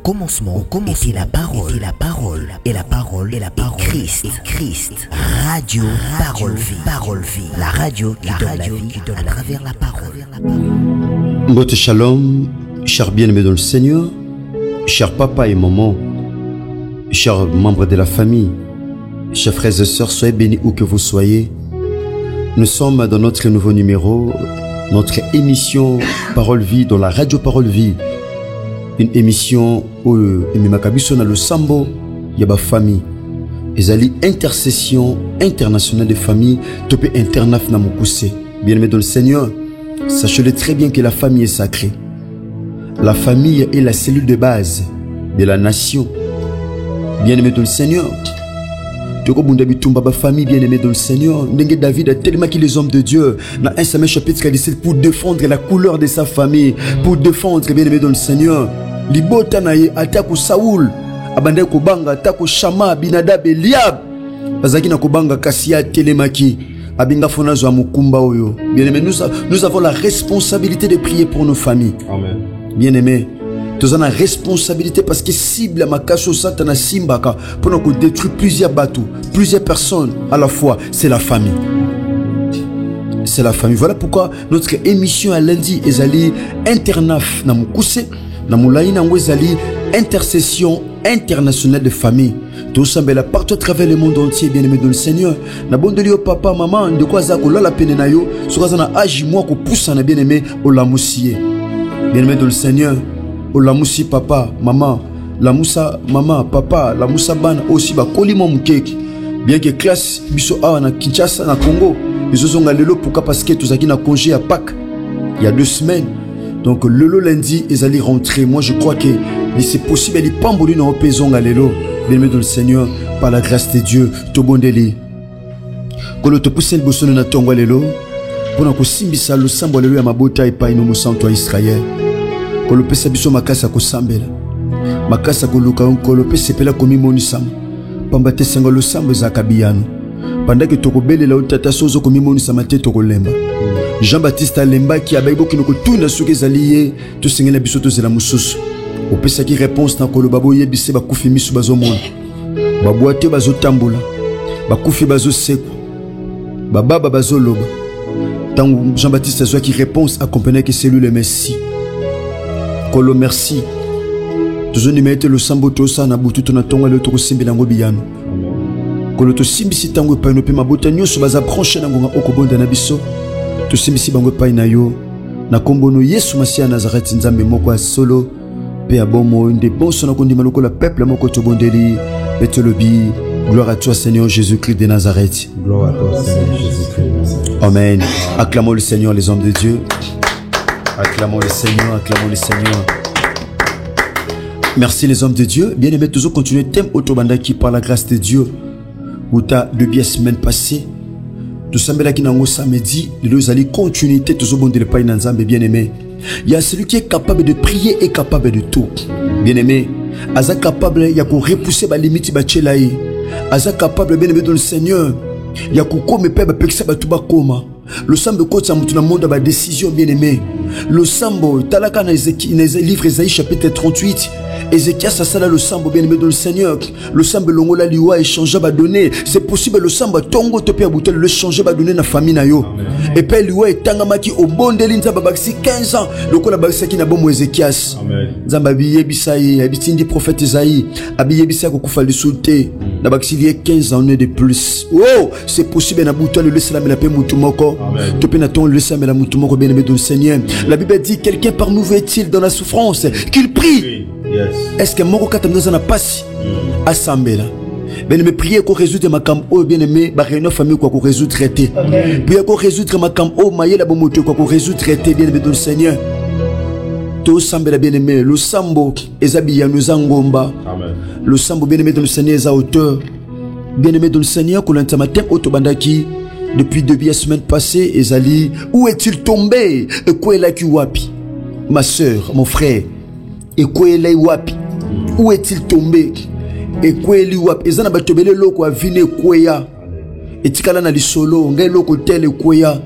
était la parole, et la parole est Christ. Radio Parole Vie, la radio qui donne la vie à travers la parole. Votre shalom, chers bien-aimés dans le Seigneur, chers papa et maman, chers membres de la famille, chers frères et sœurs, soyez bénis où que vous soyez. Nous sommes dans notre nouveau numéro, notre émission Parole Vie, dans la radio Parole Vie. Une émission où Mimakabiso na le Sambo, Yaba famille. Ezali intercession internationale de famille, topé internaf na mokuse. Bien-aimés dans le Seigneur, sachez-le très bien que la famille est sacrée. La famille est la cellule de base de la nation. Bien-aimés dans le Seigneur, famille bien-aimée dans le Seigneur, David a tellement qu'il les hommes de Dieu dans 1 Samuel chapitre 17 pour défendre la couleur de sa famille, pour défendre bien-aimé dans le Seigneur. Libota naye atako Saoul, abandé kobanga atako Shama, Binadab, Eliab, bazaki na kobanga Kasia Telemaki, abinga fona zo mukumba oyo. Bien-aimé, nous avons la responsabilité de prier pour nos familles. Amen. Bien-aimé, nous avons la responsabilité parce que cible ma kaso satana simbaka pour nous détruire plusieurs bateaux, plusieurs personnes à la fois, c'est la famille. C'est la famille. Voilà pourquoi notre émission à lundi ezali internaf na mukuse na mulayi na ezali intercession internationale de famille. Tout ça partout à travers le monde entier, bien-aimé dans le Seigneur. Na bondeli au papa maman de quoi za ko la peine na yo, so na agi moi ko poussa na bien-aimé au lamusier. Bien-aimé dans le Seigneur. La moussi papa, maman, la moussa maman, papa, la moussa ban aussi ba kolimo mukeki. Bien que classe biso awa na Kinshasa na Congo, ils ont lelo pourquoi parce que tous na congé à Pâques il y a 2 semaines. Donc le lundi ils allaient rentrer. Moi je crois que c'est possible les pamboli na opezon lelo. Bien dans le Seigneur par la grâce de Dieu, to bondeli. Kolo to poussel bosono na tongo lelo. Pona ko simbisa lo sambo lelo ya mabota epai no musanto wa Israël. Kolopesa biso makasa ko sambela makasa ko luka kolopesa pela komi monisam pamba te sengo lo sambo za kabiyano pendant que tokobelela utata sozo komi monisam te tokolemba Jean-Baptiste alemba ki abaybo ki noko tuna soki zaliye to sengela biso to zela mususu opesa ki réponse na koloba boye bise ba kufi misu bazomona baboate bazotambola bakufi bazoseko bababa bazoloba tant Jean-Baptiste azwa ki réponse accompagné que c'est lui le Messie. Kolo merci. Toujours ni mette le sambo to sa na butu to na tonga le to simbi na ngobiyano. Kolo to simbi si tango pa no pe mabota nyoso baza branche na ngonga okobonda na biso. To simbi si bango pa na yo na kombono Yesu Masia Nazareth nzambe moko solo pe abomo inde bonso na kondima lokola peuple moko to bondeli betolobi. Gloire à toi Seigneur Jésus-Christ de Nazareth. Gloire à toi Seigneur Jésus-Christ de Nazareth. Amen. Acclamons le Seigneur les hommes de Dieu. Acclamons le Seigneur, acclamons le Seigneur. Merci les hommes de Dieu. Bien aimé, toujours continuer thème autobandaki par la grâce de Dieu. Où t'as 2 biais semaine passée. Tout ça, mais là qui n'a pas samedi, nous allons continuer toujours bon de le payer dans bien aimé. Il y a celui qui est capable de prier et capable de tout. Bien aimé, Aza capable, il y a qu'on repousser la limite bachelaï. Aza capable, bien aimé dans le Seigneur. Il y a qu'on come peba peksa batuba koma. Le sambo kocha mutuna monde ba décision bien aimé. Le sambo talaka na livre Esaïe chapitre 38. Ézéchias ça le sambo bien aimé dans le Seigneur. Le sambo longola liwa échanger ba donner. C'est possible le sambo tongo topia boutel le changer ba donner na famille na yo. Et puis liwa etanga maki au bondeli nzamba baxi 15 ans. Lokola baxi ki na bomo Ézéchias. Nzamba biye bisaï habitindi prophète Esaïe. Abiye bisaï ko kufa le souté. Na baxi 15 ans de plus. Oh, c'est possible na boutel le salam la paix mutumoko. Bien-aimé dans le Seigneur. La Bible dit quelqu'un parmi nous est-il dans la souffrance qu'il prie. Yes. Est-ce que mon cas n'a pas assemblé là? Bien-aimé, priez qu'on résoudre ma cam oh bien-aimé, bah réunion famille quoi qu'on résoudre traité. Priez qu'on résoudre ma cam oh maïe la bonne quoi qu'on résoudre traité bien-aimé dans le Seigneur. Tout semble bien-aimé, le sambo ezabiya nous angomba. Amen. Le sambo bien-aimé dans le Seigneur est à hauteur. Bien-aimé dans le Seigneur, qu'on entame thème autobandaki. Depuis 2 semaines passées, Ezali, où est-il tombé? Et quoi est là qui wapi? Ma soeur, mon frère, et quoi est là wapi? Où est-il tombé? Et quoi est là wapi? Ezana batobele loko a vine kwea. Et tikala na li solo, ngai loko tele kwea.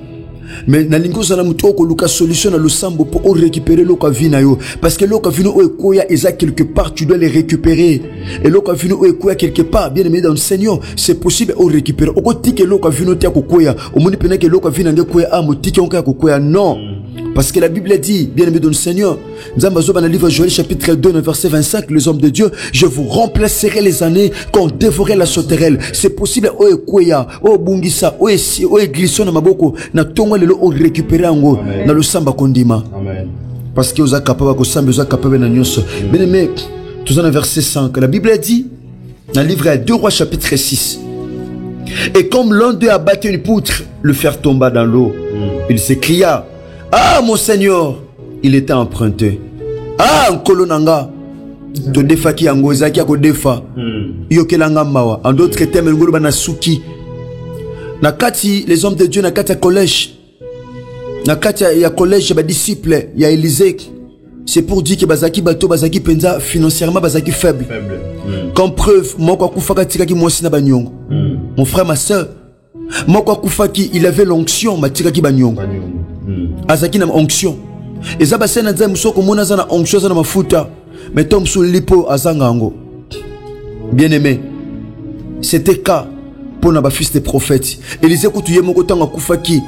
Mais na lingo za na muto ko luka solution na losambo pour récupérer lo ka vina yo parce que lo ka vino o ekoya eza quelque part tu dois les récupérer et lo ka vino o ekoya quelque part bien aimé dans le Seigneur c'est possible o récupérer o ko tike lo ka vino tia ko koya o moni pena que lo ka vina nge koya a mo tike on ka ko koya non parce que la Bible dit bien aimé dans le Seigneur Nzamba zo dans le livre Joël chapitre 2 verset 25 les hommes de Dieu je vous remplacerai les années quand dévorerait la sauterelle c'est possible o ekoya o bungisa o esi o glissona maboko na tongo lelo o récupérer ango na le samba kondima amen parce que vous êtes capable de samba vous êtes capable na nyonso bien aimé tout dans verset 5 la Bible dit dans le livre 2 Rois chapitre 6 et comme l'un d'eux a battu une poutre le fer tomba dans l'eau il s'écria ah mon Seigneur il était emprunté ah nkolonanga to defa ki yango ezaki ya ko defa yokelanga mawa en d'autres termes ngolo bana suki na kati les hommes de Dieu na kati ya collège na kati ya collège ba disciples ya Élisée c'est pour dire que bazaki bato bazaki penza financièrement bazaki faible. Comme preuve moko akufaka tikaki mwasi na banyongo mon frère ma sœur moko akufaki il avait l'onction matikaki banyongo azaki na onction ezaba sena nzai musoko mona za na onction za na mafuta mais tom sous lipo azanga ngo bien aimé c'était cas pour na ba fils de prophète Élisée kutuye moko tanga kufaki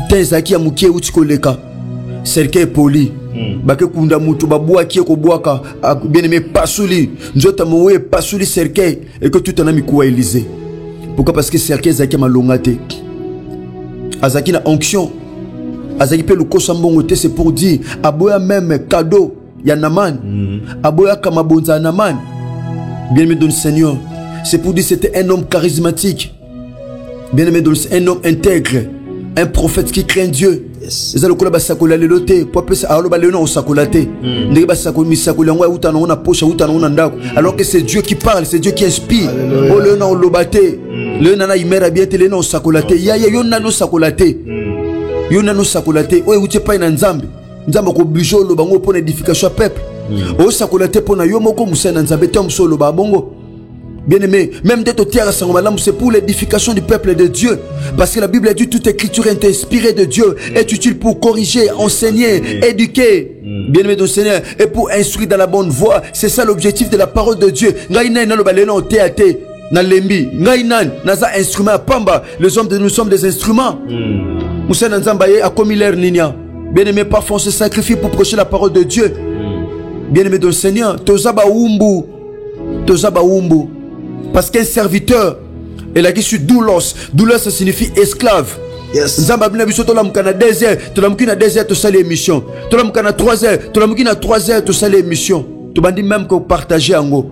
tezaki ya mukie utikoleka serke poli bake kunda mutu babua kie ko boaka bien aimé pasuli njota mowe pasuli serke et que tout en ami kuwa Élisée pourquoi parce que serke zaki malongate azaki na onction azaki pe lukosa mbongo te c'est pour dire aboya même cadeau ya Naman aboya kama bonza Naman bien aimé dans le Seigneur c'est pour dire c'était un homme charismatique bien aimé dans un homme intègre un prophète qui craint Dieu eza lokola basakola lelo te po pesa aloba lelo na osakola te ndenge basakola misakola ngwa utana ona posha utana ona ndako alors que c'est Dieu qui parle c'est Dieu qui inspire o lelo na olobate lelo na imera bien te lelo na osakola te ya yo na no sakola te yo na no sakola te o uti pa na nzambe nzambe ko bijo lo bango pour l'édification peuple o sakola te pour na yo moko musana nzambe te msolo ba bongo. Bien aimé, même d'être au terre à Sangomalam, c'est pour l'édification du peuple de Dieu. Parce que la Bible a dit toute écriture est inspirée de Dieu, est utile pour corriger, enseigner, éduquer. Bien aimé dans le Seigneur, et pour instruire dans la bonne voie. C'est ça l'objectif de la parole de Dieu. Les hommes de nous sommes des instruments. Bien aimé, parfois on se sacrifie pour prêcher la parole de Dieu. Bien aimé dans le Seigneur, Tozaba Umbu. Parce qu'un serviteur, il a dit sur doulos. Doulos, ça signifie esclave. Nzamba bina biso to la mukana 2 heures, to la mukina 2 heures to sale émission. To la mukana 3 heures, to la mukina 3 heures to sale émission. To bandi même que partager ango.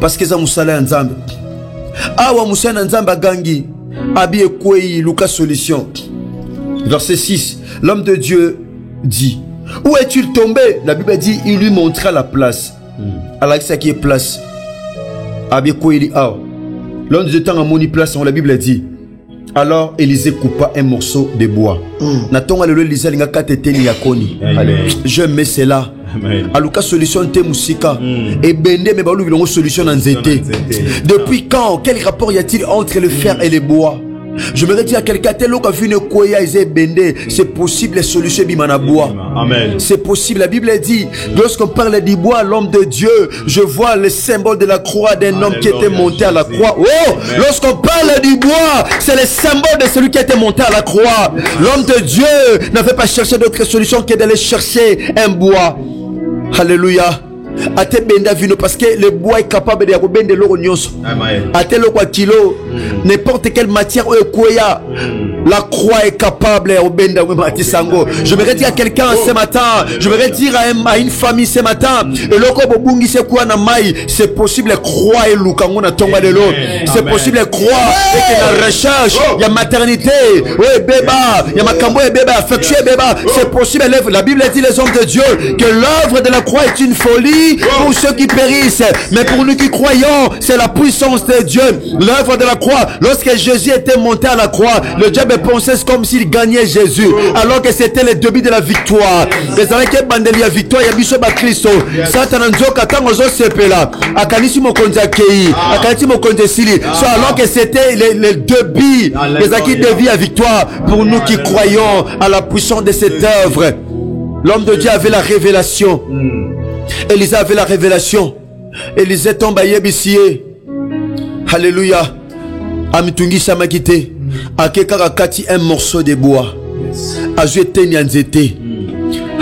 Parce que ça musala nzamba. Awa musana nzamba gangi. Abi ekwei Lucas solution. Verset 6. L'homme de Dieu dit: où est-il tombé? La Bible dit il lui montra la place. Alors ça qui est place. L'un des temps à mon place, la Bible dit. Alors Élisée coupa un morceau de bois. Je mets cela. Aluka solution te musika. Et bende me balou bilongo solution en zété. Depuis quand? Quel rapport y a-t-il entre le fer et le bois? Je me dis à quelqu'un, c'est possible, les solutions bimana bois. C'est possible. La Bible dit, lorsqu'on parle du bois, l'homme de Dieu, je vois le symbole de la croix d'un homme qui était monté à la croix. Oh, lorsqu'on parle du bois, c'est le symbole de celui qui était monté à la croix. L'homme de Dieu n'avait pas cherché d'autre solution que d'aller chercher un bois. Alléluia. Ate benda vino parce que le bois est capable de bende l'eau nyonso. Ate le quoi kilo n'importe quelle matière ou koya la croix est capable de benda matisango. Je voudrais dire à quelqu'un ce matin, je voudrais dire à une famille ce matin, et loko bobungi se quoi na mai, c'est possible croix et lukango na tonga de l'eau. C'est possible croix et que la recherche, il y a maternité, ouais bébé, il y a makambo et bébé affectué bébé, c'est possible. La Bible dit les hommes de Dieu que l'œuvre de la croix est une folie pour ceux qui périssent, mais pour nous qui croyons, c'est la puissance de Dieu. L'œuvre de la croix, lorsque Jésus était monté à la croix, le diable l'homme pensait comme s'il gagnait Jésus, alors que c'était le début de la victoire. Les années qui bandeli la victoire, il y a biso ba Christo. Satan nzoka tango zo sepela. Akanisi mokonzi akei, akanisi mokonzi sili. So alors que c'était le début des acquis de vie à victoire pour nous qui croyons à la puissance de cette œuvre. L'homme de Dieu avait la révélation. Élisée avait la révélation. Élisée tombe à Yébisié. Alléluia. Amitungi Samakite. Akekara kati un morceau de bois. Azuete nyanzete.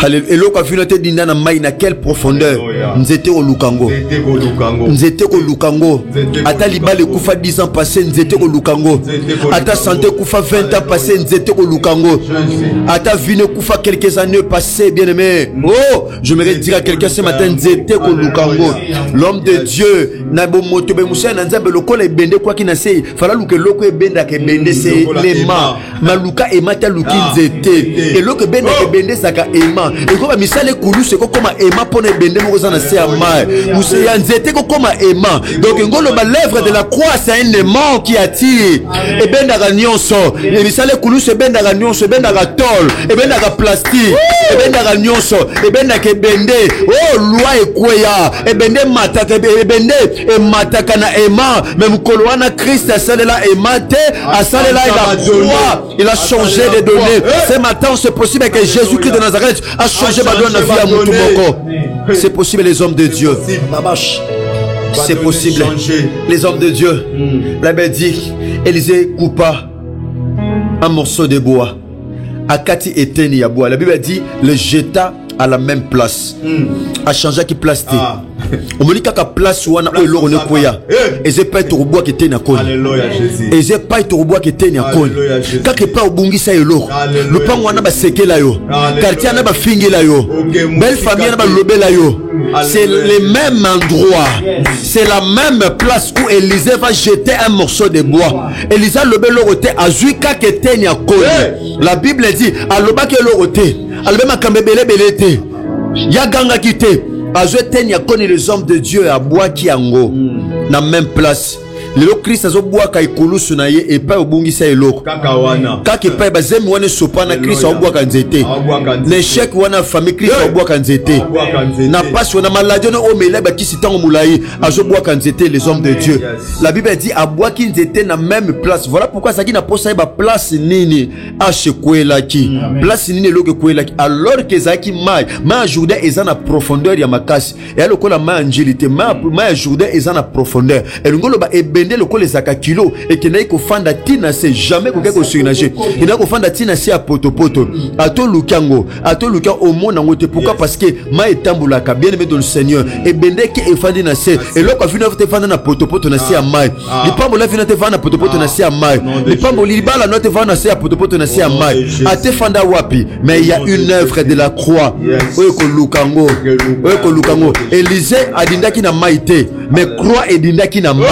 Alléluia. Et l'eau a vu notre dîner na maï na quelle profondeur. Nzete au Lukango. Nzete au Lukango. Ata libale kufa 10 ans passé. Nzete au Lukango. Ata santé kufa 20 ans passé. Nzete au Lukango. Ata vine kufa quelques années passées. Bien aimé. Oh, je me dire à quelqu'un ce matin. Nzete au Lukango. L'homme de Dieu. Nabo moto be musa na nzambe lokola ebende kwa kinase. Fala luke loko ebenda ke bende c'est lema. Maluka emata luki nzete. Et loko ebenda ke bende saka ema. Et comme misale kulu c'est comme ema pone bende moza na se amai musa ya nzete comme ema. Donc ngolo ba l'œuvre de la croix c'est un aimant qui attire et benda ga nyonso et misale kulu c'est benda ga nyonso benda ga tol et benda ga plastique et benda ga nyonso et benda ke bende oh loi e kweya et bende mataka e bende e mataka na ema même kolo wana Christ a salela ema te a salela la croix il a changé les données. Ce matin c'est possible que Jésus-Christ de Nazareth a changé ma donne la vie à Moutoumoko. C'est possible les hommes de Dieu. C'est possible les hommes de Dieu. La Bible dit Élisée coupa un morceau de bois. Akati eteni ya bois. La Bible dit le jeta à la même place. A changé qui place. On me dit qu'à place où on a eu l'or ne koya. Et c'est pas tout bois qui était na kon. Et c'est pas tout bois qui était na kon. Quand que pas au bungi ça l'or. Le pan wana ba seke la yo. Quartier na ba fingi la yo. Belle famille na ba lobé la yo. C'est le même endroit. C'est la même place où Élisée va jeter un morceau de bois. Élisée lobé l'oroté azuika que était na kon. La Bible dit aloba que l'oroté. Aloba makambebele belete. Ya ganga kité. Azoten ya koni les hommes de Dieu à bois qui ango na même place. Le Christ azo bois ka ikulu sunaye et pas obungisa eloko. Kaka pa bazemi wana sopana Christ au bois kanzete. L'échec wana famille Christ au bois kanzete. Na pas wana maladie no omela ba kisi tango mulai azo bois kanzete les hommes de Dieu. La Bible dit à bois qui nzete na même place. Voilà pourquoi ça qui na posa ba place nini a chekwela ki. Place nini loke kwela ki alors que zaki ma Jourdain eza na profondeur ya makasi. Et alors que la ma angélité ma Jourdain eza na profondeur. Et ngolo ba le ko les kilo et qui n'a ko fanda tina c'est jamais ko ko surnager il n'a ko fanda tina c'est à potopoto ato lukango au monde ngote pourquoi parce que ma etambula ka bien aimé dans le Seigneur et bende qui e fandi na c'est et loko vino te fanda na potopoto na c'est à mai li pambo la vino te fanda na potopoto na c'est à mai li pambo li bala no te fanda na c'est à potopoto na c'est à mai ate fanda wapi mais il y a une œuvre de la croix oyo ko lukango Élisée adindaki na maite mais croix edindaki na mai.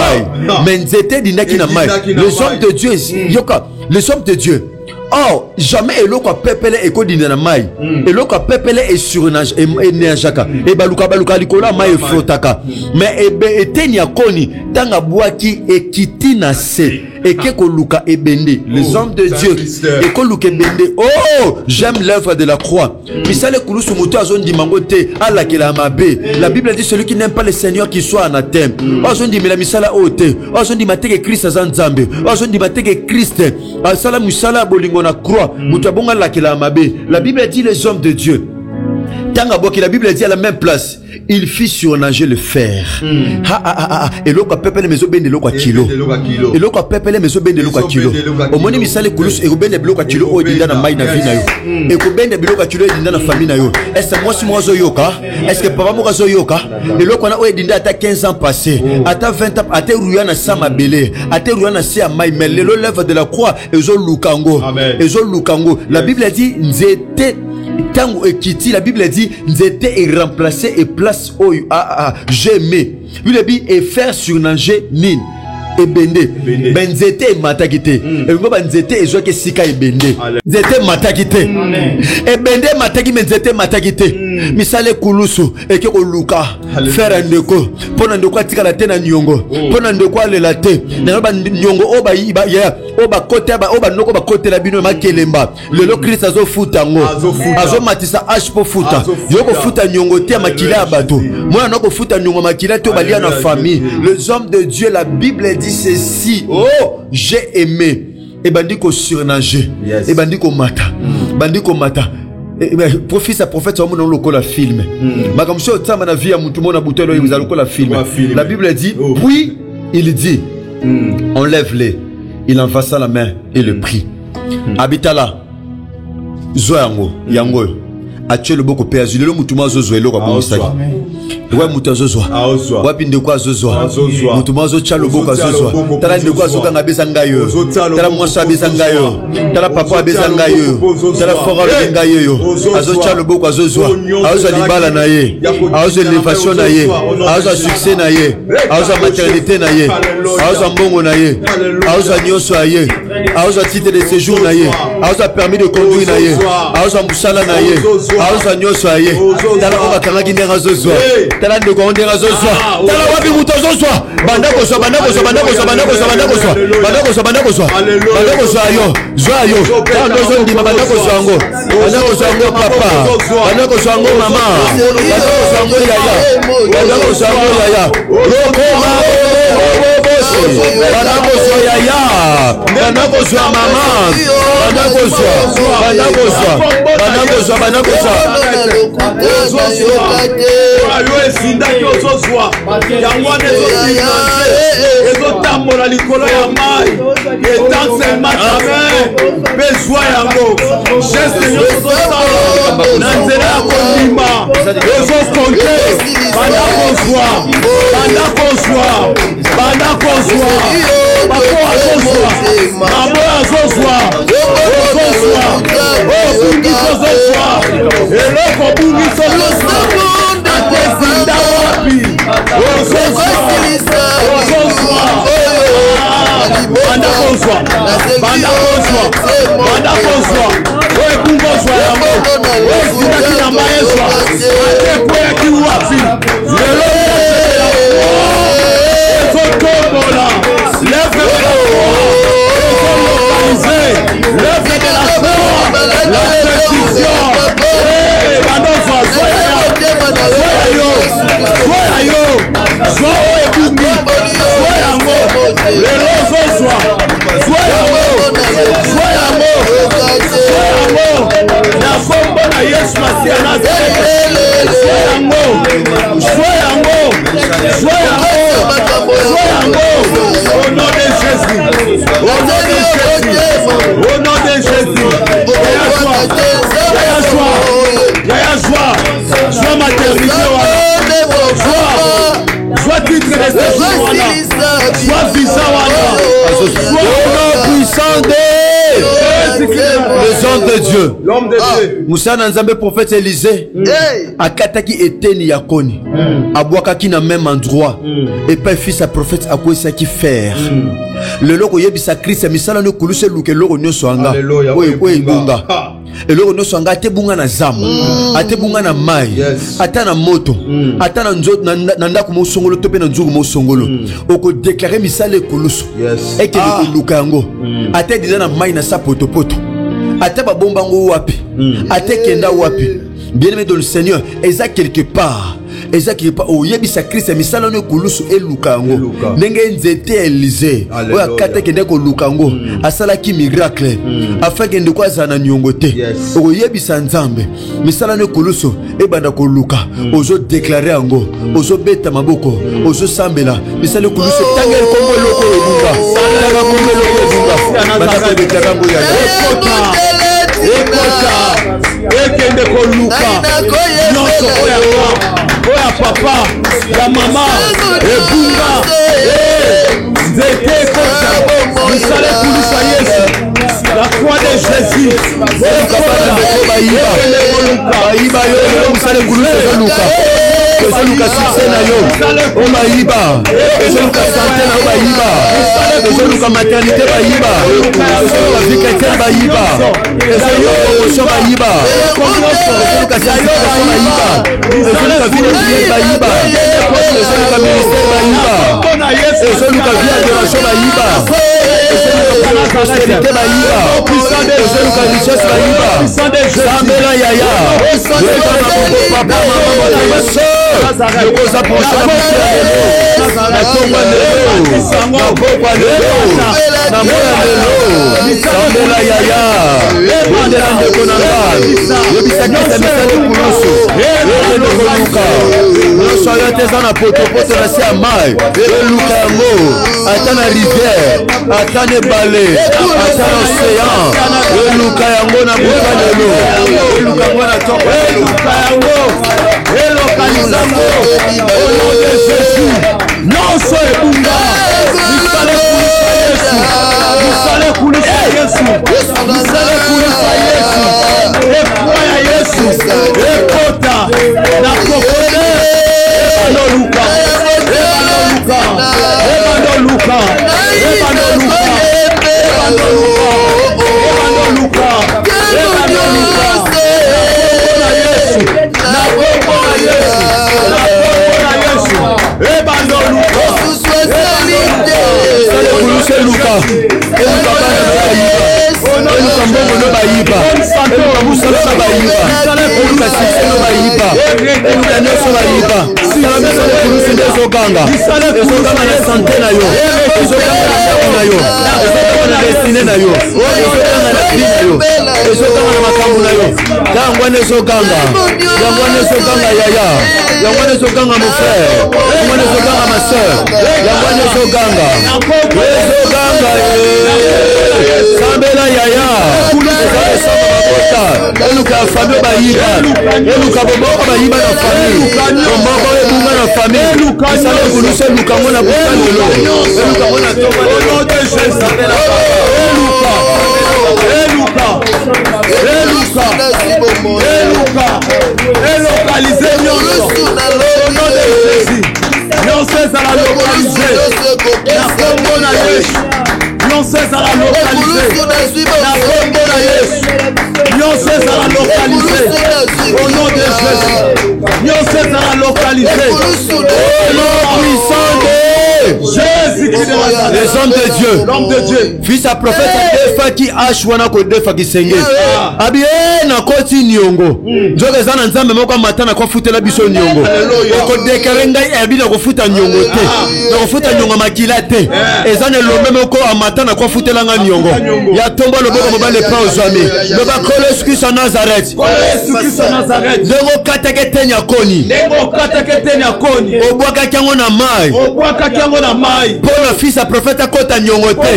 Mais nzete dindaki na mai. Les hommes de Dieu, yoka, les hommes de Dieu. Oh, jamais eloko pepele eko dindana mai. Eloko pepele e surnage e neajaka. E baluka likola mai flotaka. Mais ebe eteni akoni tanga boaki e kitina se. Et que luka ebende les hommes de Dieu et que luka ebende oh j'aime l'œuvre de la croix misale kulusu moto azondi mangote ala kela mabe. La Bible dit celui qui n'aime pas le Seigneur qui soit anathème. Azondi mela misala ote azondi mateke Christ azanzambe azondi mateke Christ asala misala bolingo na croix moto abonga la kela mabe. La Bible dit les hommes de Dieu tanga boki. La Bible dit à la même place il fit surnager le fer. Et l'eau pepele meso bende l'eau kilo. Et l'eau pepele meso bende l'eau kilo. Au moins misale kulus et bende l'eau kilo o dinda na mai na vie na yo. Et ko bende l'eau kilo dinda na famille na yo. Est-ce que moi si moi zo yoka? Est-ce que papa mo zo yoka? Et l'eau kona o dinda ata 15 ans passé, ata 20 ans, ata ruya na sama belé, ata ruya na sia mai mais l'œuvre de la croix ezo lukango. Ezo lukango. La Bible dit nzete tango ekiti. La Bible dit nzete est remplacé et place oyo j'aimais. Lui le dit et faire surnager mine ebende benzete matakite ngo banzete ezoke sika ebende nzete matakite ebende mataki benzete matakite misale kulusu eke ko luka faire ndeko pona ndeko atika la tena nyongo pona ndeko alela te na ba nyongo o ba ya oba kote la bino makelemba lelo Christ azo futa ngo azo matisa H po futa yoko futa nyongo te makila bato moi noko futa nyongo makila to balia na famille. Les hommes de Dieu, la Bible dit ceci: oh, j'ai aimé et bandiko surnager et bandiko mata bandiko mata. Prophète ça mon lokola film makamsho tsama na vie ya mutu mona butelo vous lokola film. La Bible dit puis il dit enlève-les, il enlaça la main et le prit. Habitala zoyango yango atuel boko pe azuli le mutu mazo zo eloko abonsaki ouais mutu azozwa wapi ndeko azozwa mutu mazo chalo boko azozwa tala ndeko azoka ngabeza ngayo tala mwasa abeza ngayo tala papa abeza ngayo tala fora le ngayo azo chalo boko azozwa azo libala na ye azo elevation na ye azo succès na ye azo maternité na ye azo mbongo na ye azo nyoso na ye azo titre de séjour na ye azo permis de conduire na ye azo musala na ye azo nyoso na ye tala ko bakanga kindenga zozwa tala ndeko ondenga zozwa tala wapi muto zozwa bandako so yo zwa yo tala ndozo ndima bandako so ngo papa bandako so ngo mama bandako so ngo yaya bandako so ngo yaya rokoma bandako so yaya bandako so mama bandako so ayo esindaki ozozwa yango wana ezotambola likolo ya mai etansellement jamais bezwa yango geste nyonso ozosala na nzela ya kondima ezokonte banda kozwa bako azozwa mabo azozwa obungisi ozozwa eloko obungisi ozozwa atezinda wapi ozozwa banda kozwa oekungozwa yango oezindaki na maezwa atekweyaki wapi lelo ezotombola lèvre de la foi ezolokalize lèvre de la foi la précision bandozwa zoya yo zwa ebumbi zwa yango lelo ozozwa zwa yango na kombo na Yesu Masiya Nazareth zwa yango au nom de Jésus yaya joie maternité joie titre de séjour wana joie visa wana joie puissant de les hommes de Dieu. L'homme de Dieu. Moussa Nzambe prophète Élisée akataki eteni yakoni abwakaki na même endroit et pas fils à prophète akwesa ki faire le loko yebisa Christ misala no kuluse luke loko nyoso anga oye bunga eloko nyonso anga atebunga na zamu atebunga na mai ata na moto ata na nzoto na ndako mosongolo to pe na nzugu mosongolo oko déclarer misala ekulusu eke koluka yango ate dila na mai na sa potopoto ate babomba ngo wapi ate kenda wapi bien-aimé dans le Seigneur eza quelque part oyebisa Christ misala no kulusu eluka yango ndenge nzete Élisée oya kata kende ko luka yango asalaki miracle afin kende ko azana nyongo te oyebisa Nzambe misala no kulusu ebanda ko luka ozo déclarer yango ozo beta maboko ozo sambela misala kulusu tanga kombo loko ebunga tanga kombo loko ebunga bana ko déclarer yango ya ekota ekende ko luka nyonso oya papa ya mama ebunga nzete ekota misala kulisa Yesu la croix de Jésus bayiba yo misala kulisa luka ezoluka succès na yo omayiba ezoluka santé na yo bayiba ezoluka maternité bayiba ezoluka vicatère bayiba ezoluka promotion bayiba ezoluka certification bayiba ezoluka vie bayiba ezoluka ministère bayiba ezoluka vie adoration bayiba prospérité bayiba ezoluka richesse bayiba sambela yaya yekana koko papa mama motema sœur yokoza portion na motia lelo na tongwa lelo na pokwa lelo na moya lelo sambela yaya bondela ndeko na nga yebisakisa misala kulusu yende koluka nyonso oyo te eza na potopoto na se ya mai eluka yango ata na rivière ata na ebale ata na océan eluka yango na buka lelo eluka yango na toko eluka yango elokalizango au nom de Jésus nyonso ebunga misala kulisa Yesu misala kulisa Yesu ekwa ya Yesu ekota na kokode ebandoluka eluka mbongo no bayiba eluka musala na bayiba eluka sikse no bayiba eluka nyonso bayiba misala kulusu nde ezoganga na sante na yo ezoganga na ndako na yo ezoganga na destine na yo ezoganga na vie na yo ezoganga na makambo na yo yango wana ezoganga yaya yango wana ezoganga mon frère yango wana ezoganga ma soeur yango wana ezoganga sambela yaya ezalesamba mabota eluka ya famille bayiba eluka bomoko bayiba na famille bomoko ebunga na famille misala ekulusu eluka ngo na buka lelo eluka ngo na toma lelo elokalize nyonso au nom de Jésus nyonso ezala lokalize na kombo na Yesu nyonso ezala lokalize na kombo na Yesu nyonso ezala lokalize au nom de Jésus nyonso ezala lokalize au nom puissant de Jésus-Christ de Nazareth, les hommes de Dieu, l'homme de Dieu, fils à prophète defa ki ashwana ko defa ki senge abi na koti nyongo njoka ezana nzambe moko matana ko futela biso nyongo ko dekere ngai abi na ko futa nyongo te na ko futa nyongo makila te ezana lombe moko amatana ko futela nga nyongo ya tomba loboko mobale pa ozame loba kolo Yesu Christ na Nazareth lengo katake tenya koni obwaka kyango na mai Paul fils à prophète akota nyongo te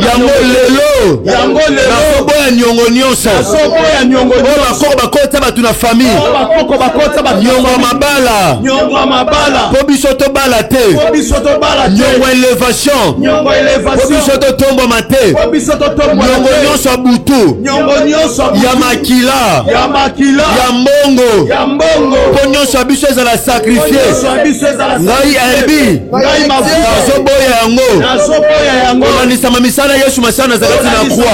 yango lelo nasobo ya nyongo nyonso bakoko bakota batu na famille nyongo mabala po biso tobala te nyongo élévation po biso totombama te nyongo nyonso butu ya makila ya mbongo po nyonso ya biso ezala sacrifié ngai erbi nazoboya yango komanisama misala Yesu masala Nazareti na kwa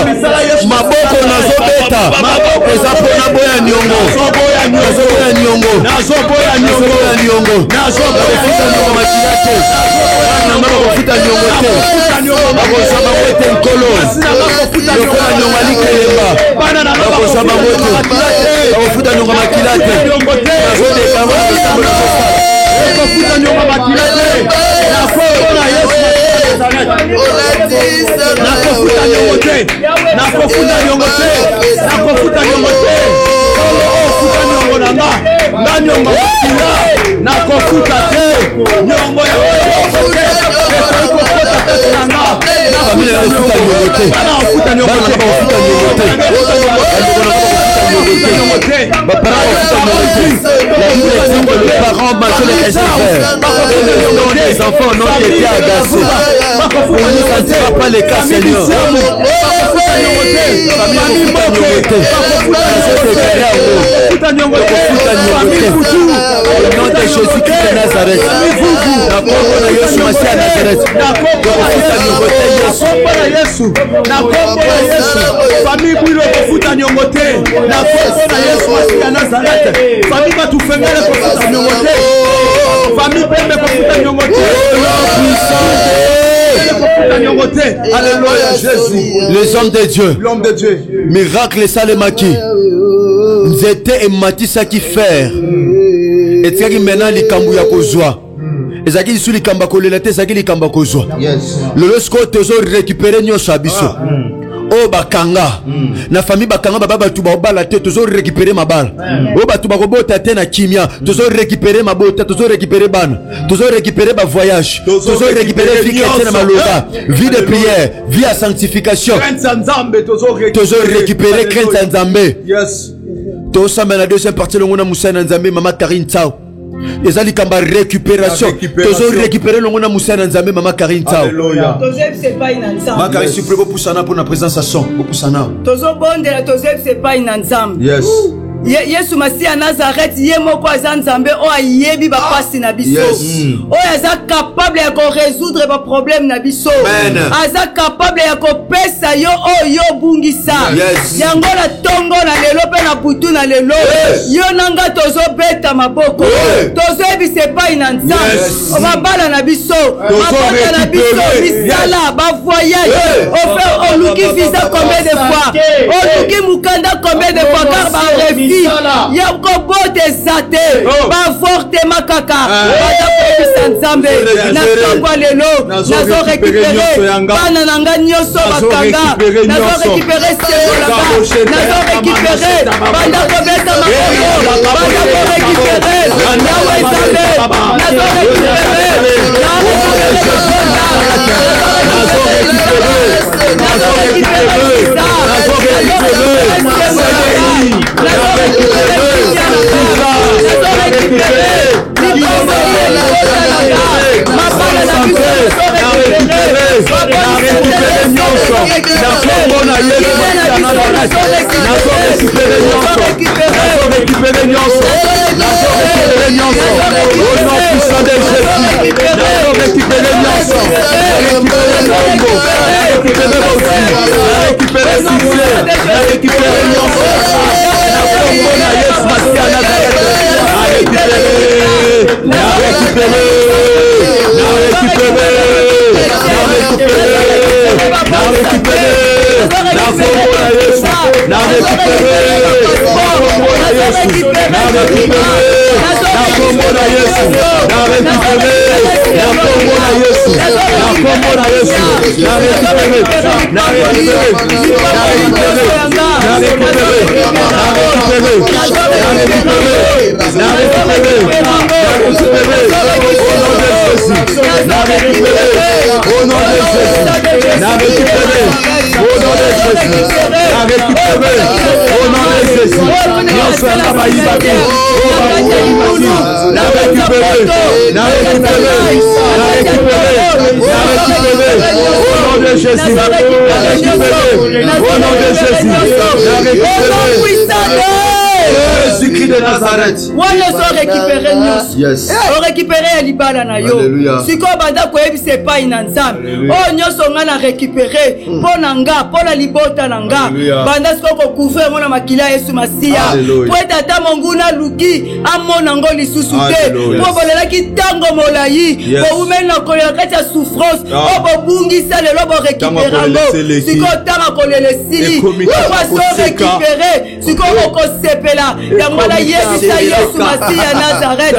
maboko nazobeta eza mpona boya nyongo nazoboya nyongo nakofuta nyongo makila te nanga bakofuta nyongo te bakozwa bango ete nkolo lokola nyongo alikelemba bakozwa bango te bakofuta nyongo makila te nazodeka ngo bakofuta nyongo makila te nakofuta Yesu nakofuta nyongo te nakofuta nyongo te ofuta nyongo na nga nyongo makila nakofuta te nyongo ya les parents marchaient les réservaires les enfants n'ont été agacés pour nous ça ne sera pas le cas Seigneur au nom de Jésus-Christ de Nazareth na kombo na Yesu Masiya Nazareth na kombo na Yesu famille bwilo kofuta nyongo te na kombo na Yesu Masiya Nazareth famille batufengele kofuta nyongo te famille pembe kofuta nyongote. Alléluia Jésus. Les hommes de Dieu. L'homme de Dieu. Miracle salemaki. Nzete et matisa qui faire. Et tsaki maintenant likambu ya kozwa. Ezaki isu likamba kolela te ezaki likamba kozwa. Yes. Le lorsque tozo récupérer nyoso abiso. Oh bakanga na famille bakanga baba batu ba obala te tozo récupérer mabala. Oh batu ba kobota te na kimia tozo récupérer mabota tozo récupérer bana tozo récupérer ba voyage tozo récupérer vie chrétienne maloba vie de prière vie à sanctification tozo récupérer crainte nzambe. Yes. Tosa na deuxième partie le ngona musana nzambe mama Karine Tao. Les alikamba récupération. Toujours récupérer le monde Moussa Nzambe Mama Karine Tao. Alléluia. Tozeb c'est pas inanzam. Mama Karine supremo pour sana pour la présence à son. Pour sana. Tozo bonde la tozeb c'est pas inanzam. Yes. Yesu Masiya Nazareth ye moko aza nzambe o ayebi ba pasi na biso. O aza capable ya ko résoudre ba problème na biso. Aza capable ya ko pesa yo o yo bungisa. Yango la tongo na lelo pe na butu na lelo. Yo nanga tozo beta maboko. Tozo ebi c'est pas inanzam. O ba bala na biso. Mabota na biso bisala ba voyage. O fait o luki visa combien de fois? O luki mukanda combien de fois car ba refi. Ya kobote zate ba forte makaka bada ko nzambe na tongwa lelo nazo récupérer bana nanga nyoso bakanga nazo récupérer sekolaka nazo récupérer banda ko beta makoko banda ko récupérer nawe nzambe nazo récupérer Jésus-Christ de Nazareth. Yes. On récupérer libala na yo. Siko banda ko ebi c'est pas inanzam. Oh nyoso ngana récupérer ponanga pona libota nanga. Banda siko ko couvrir mona makila Yesu Masiya. Po tata monguna luki amona ngo lisusu te. Po bolela ki tango molai. Po umena ko ya kati souffrance. O bo bungisa le lobo récupérer ngo. Siko tanga ko le sili. Po so récupérer. Siko ko sepela. Yangona Yesu Masiya Nazareth.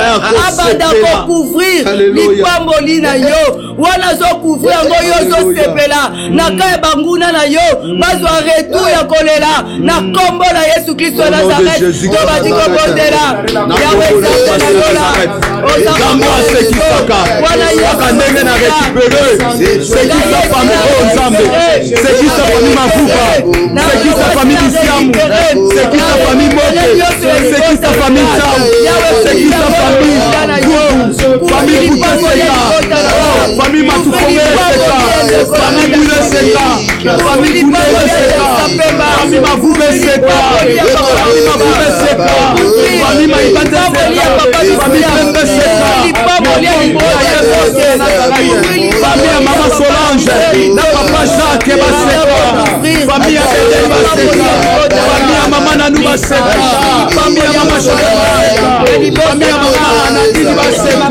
Abanda ko couvrir lipamboli na yo wana zo couvrir ngo yo zo sepela na kaya banguna na yo bazwa retour ya kolela na kombo na Yesu Kristo Nazareth to badiko bondela yawe Nazareth ozambo asekisaka wana yaka ndenge na récupérer sekisa famille nzambe sekisa famille mafupa sekisa famille bisiamu sekisa famille moke sekisa famille tam sekisa famille famille Kuteseka, famille Matufomeseka, famille Buleseka, famille Buleseka, famille Mavumeseka, famille Mavumeseka, famille Maïbateseka, famille Pembeseka, famille à Maman Solange, na Papa Jacques Baseka, famille à Bébé Baseka, famille à Maman Nanou Baseka, famille à Maman Chokeba, famille à Maman Nadine Baseka.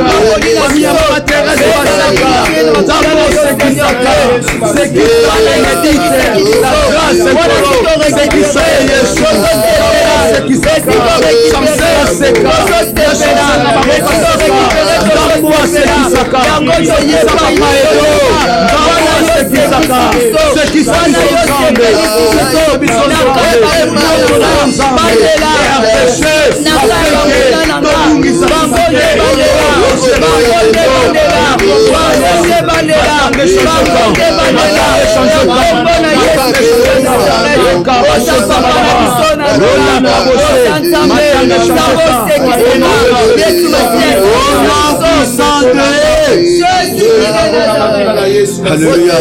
Alléluia.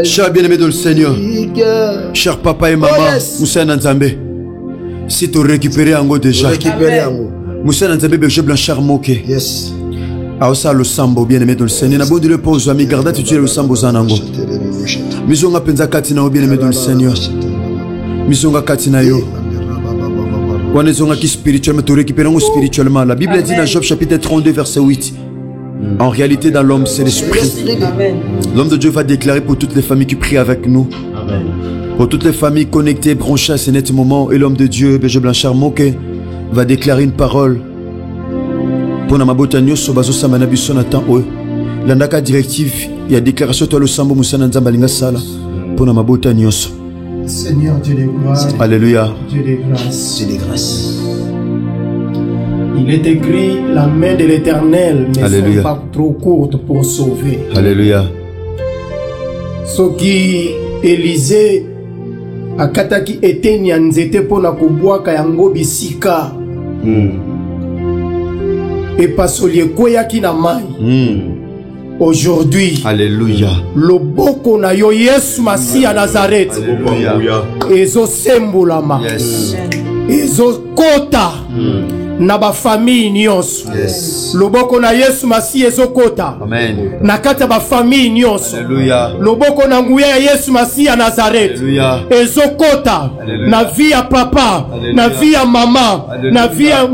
Cher bien-aimé dans le Seigneur, cher papa et maman, Moussa Nzambe, si tu récupères Ango déjà, Moussa Nzambe, Berger Blanchard Moke. Yes. Aosa le sambo bien-aimé dans le Seigneur. Na bondi le pose ami garda tu le sambo zanango. Misonga penza katina bien-aimé dans le Seigneur. Misonga katina yo. Wanezonga qui spirituellement tu récupères spirituellement. La Bible dit dans Job chapitre 32 verset 8. En réalité dans l'homme c'est l'esprit. L'homme de Dieu va déclarer pour toutes les familles qui prient avec nous. Amen. Pour toutes les familles connectées, branchées à ce net moment, et l'homme de Dieu, Berger Blanchard Moke, va déclarer une parole. Pour Namabota Nyoso, Bazo Samana Bissonatan, l'andaka directive, il y a déclaration toi le Sambo Moussana Nzambalinga Sala. Pour Namabota Nyoso. Seigneur Dieu de gloire. Alléluia. Dieu de grâce. Dieu de grâce. Il est écrit la main de l'Éternel ne sont pas trop courte pour sauver. Alléluia. Ce qui Élisée akataki eteni ya nzete pona kobwaka yango bisika. Et pasolier koyaki na mai. Aujourd'hui, alléluia. Loboko na yo Yesu Masiya Nazareth. Alléluia. Ezo sembolama. Yes. Ezo kota. Na ba famille nyonso. Yes. Loboko na Yesu Masiya ezo kota. Amen. Na kata ba famille nyonso. Alléluia. Loboko na nguya ya Yesu Masiya Nazareth. Alléluia. Ezo kota. Na vie ya papa, alléluia. Na vie ya maman, alléluia. Na vie ya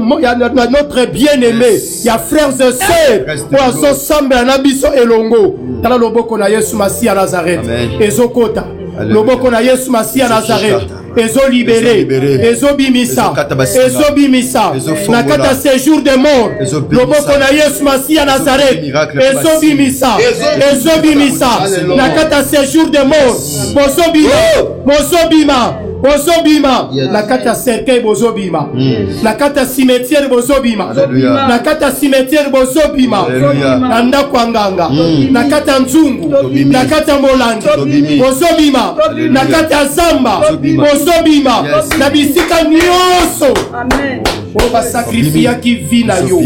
notre bien-aimé, yes. Ya frères et sœurs, pour aso sambela na biso elongo. Tala loboko na Yesu Masiya Nazareth. Ezo kota. Loboko na Yesu Masiya Nazareth. Ezo libéré, ezo bimisa, ezo bimisa, na kata séjour de mort, loboko na Yesu Masiya Nazareth, ezo bimisa, na kata séjour de mort, bozobima, na kata cercueil bozobima, na kata cimetière bozobima, na kata cimetière bozobima, na ndako nganga, na kata nzungu, na kata molangi, bozobima, na kata zamba, bozobima, na bisika nyonso. Amen. Oba sakrifia ki vi na yo,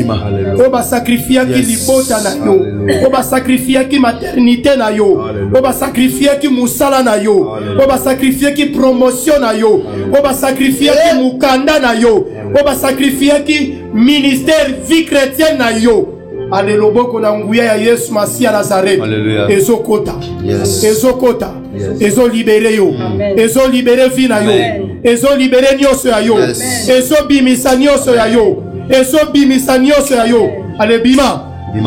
oba sakrifia ki libota na yo, oba sakrifia ki maternité na yo, oba sakrifia ki musala na yo, oba sakrifia ki promotion na yo, oba sakrifia ki mukanda na yo, oba sakrifia ki ministère vie chrétienne na yo. Ale loboko na nguya ya Yesu Masiya Nazareth. Ezo kota. Yes. Ezo kota. Yes. Ezo libere yo. Amen. Ezo libere vi na yo. Amen. Ezo libere nyonso ya yo. Yes. Ezo bimisa nyonso ya yo. Ezo bimisa nyonso ya yo. Ale bima.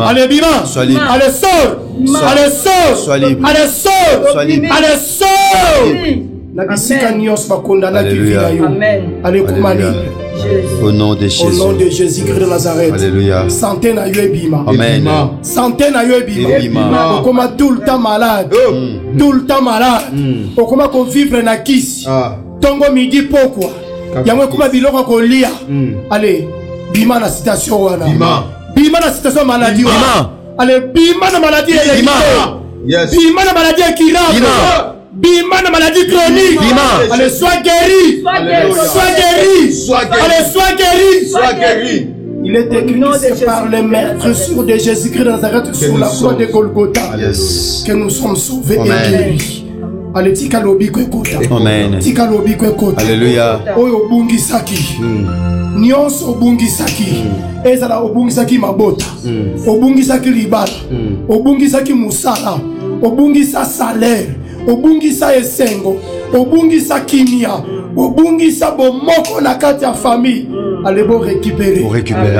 Ale bima. Ale sort. Ale sort. Ale sort. Ale sort. Na bisika nyonso bakondana ki vi na yo. Amen. Ale kumali. Au nom de Jésus. Au nom de Jésus-Christ de Nazareth. Alléluia. Santé na yo ebima. Amen. Santé na yo ebima. Okoma tout le temps malade. Tout le temps malade. Okoma ko vivre na kisi. Tongo midi pourquoi? Yango kuma biloko ko lia. Allez, bima na citation wana. Bima na citation maladie. Allez, bima na maladie bima. Yes. Bima na maladie kirable. Bima na maladie chronique. Allez, sois guéri. Sois guéri. Allez, sois guéri. Sois guéri. Il est écrit par les maîtres sur de Jésus-Christ de Nazareth sur la croix de Golgotha que nous sommes sauvés et guéris. Allez, tika lobi ko ekota. Amen. Tika lobi ko ekota. Alléluia. Oyo obungisaki. Nyonso obungisaki. Ezala obungisaki mabota. Obungisaki libala. Obungisaki musala. Obungisa salaire. obungisa esengo, obungisa kimia, obungisa bomoko na kati ya famille. Allez beau récupérer.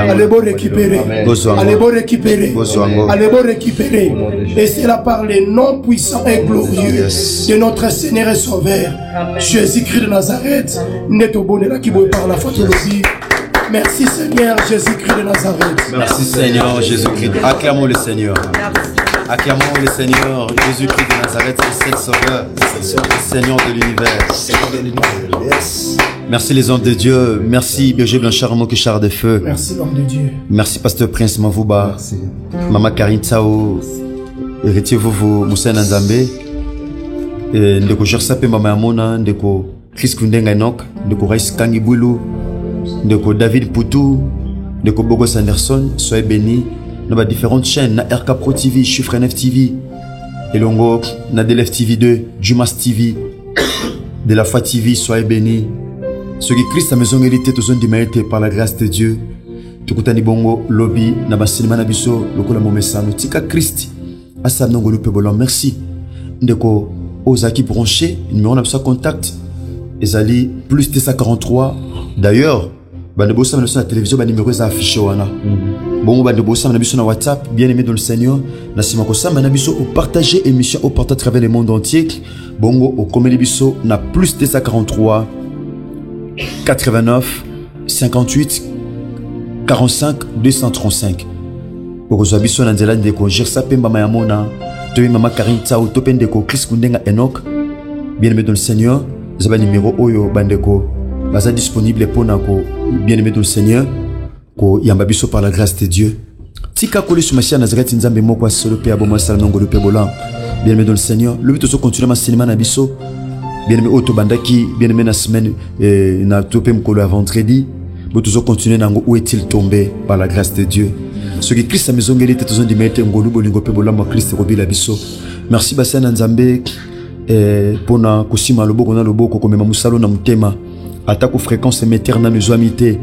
Allez beau récupérer. Allez beau récupérer. Allez beau récupérer. Et c'est là par les noms puissants et glorieux de notre Seigneur et Sauveur, Jésus-Christ de Nazareth. Neto bonela qui boit par la faute de vie. Merci Seigneur Jésus-Christ de Nazareth. Merci Seigneur Jésus-Christ. Acclamons le Seigneur. Acclamons le Seigneur Jésus-Christ de Nazareth, c'est le Sauveur, le Seigneur de l'univers. Merci les hommes de Dieu. Merci Berger Blanchard, mon Char de Feu. Merci l'homme de Dieu. Merci Pasteur Prince Mavouba. Maman Karine Tsao. Héritier Vovo Moussa Nzambe. Ndeko Jersape Mama Amona. Ndeko Chris Kundenga Enoch. Ndeko Raïs Kangi Boulou. Ndeko David Poutou. Ndeko Bogos Anderson. Soyez bénis. Dans les différentes chaînes, na RK Pro TV, Chiffre 9 TV, Elongo, na DLF TV 2, Jumas TV, de la Foi TV, soyez bénis. Ceux qui Christ a maison hérité, tous ont démérité par la grâce de Dieu. Tukutani bongo, lobby, na basinima na biso, lokola momesano, tika Christ, asam nongo lupe bolan, merci. Ndeko, Ozaki branché, numéro na biso contact, ezali plus 243, d'ailleurs, bande bossa na la télévision, ba numéro est affiché wana. Bon, bande bossa na biso na WhatsApp, bien aimé dans le Seigneur, na simako sa na biso au partager émission au porter à travers le monde entier. Bongo au comédie biso na plus 243 89 58 45 235. Au biso na nzela ndeko Jersa Pemba Mayamona, to mama Karine Tsao, to pendeko Chris Kundenga Enoch. Bien aimé dans le Seigneur, zaba numéro oyo bandeko baza disponible pour nako bien aimé dans le Seigneur ko yamba biso par la grâce de Dieu. Tika kole sur Machia Nazareth nzambe moko solo pe aboma salongo le pe bola. Bien aimé dans le Seigneur, le but de continuer ma cinéma na biso. Bien aimé auto bandaki, bien aimé na semaine na topé mkolo à vendredi. But toujours continuer nango où est-il tombé par la grâce de Dieu. Ce qui Christ a maison ngeli tetozon di mettre ngolu bolingo pe bola mo Christ robi la biso. Merci basana nzambe pona kosima loboko na loboko komema musalo na mutema. Attaque aux fréquences émetteurs na nos amitiés,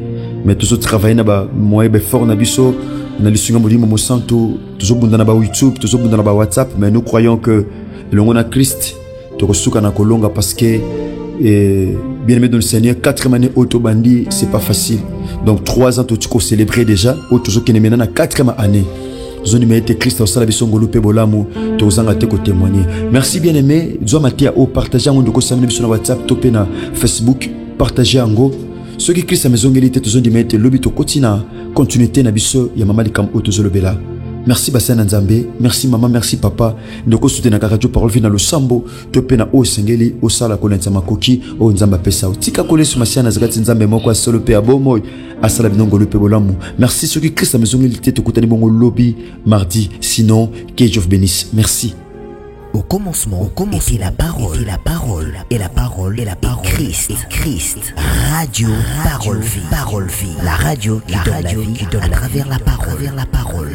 mais toujours travailler na ba moyen fort na biso na lisunga molimo mo santo toujours bunda na ba YouTube toujours bunda na ba WhatsApp, mais nous croyons que l'on a Christ to kosuka na kolonga parce que bien aimé dans le Seigneur 4 années auto bandi c'est pas facile, donc 3 ans tu ko célébrer déjà ou toujours qui est na 4e année zone mérite Christ au salabi songolo pe bolamu to zanga te ko témoigner. Merci bien aimé zo matia au partager on de ko samedi sur WhatsApp topé na Facebook partager ango ceux qui Christ a maison ngeli te zo di mettre lobito kotina continuité na biso ya mama likam auto zolobela. Merci basana nzambe, merci maman, merci papa ndoko soutenir na radio parole vie na lo sambo topé na o sengeli o sala ko lenza makoki o nzamba pesa tika kole sur Machia Nazareth nzambe moko solo pe abomo asala binongo le pe bolamu. Merci ceux qui Christ a maison ngeli te kutani bongo lobby mardi, sinon que Dieu vous bénisse. Merci. Au commencement était la parole, et la parole, Christ, radio, parole vie, la radio qui donne la vie à travers la parole.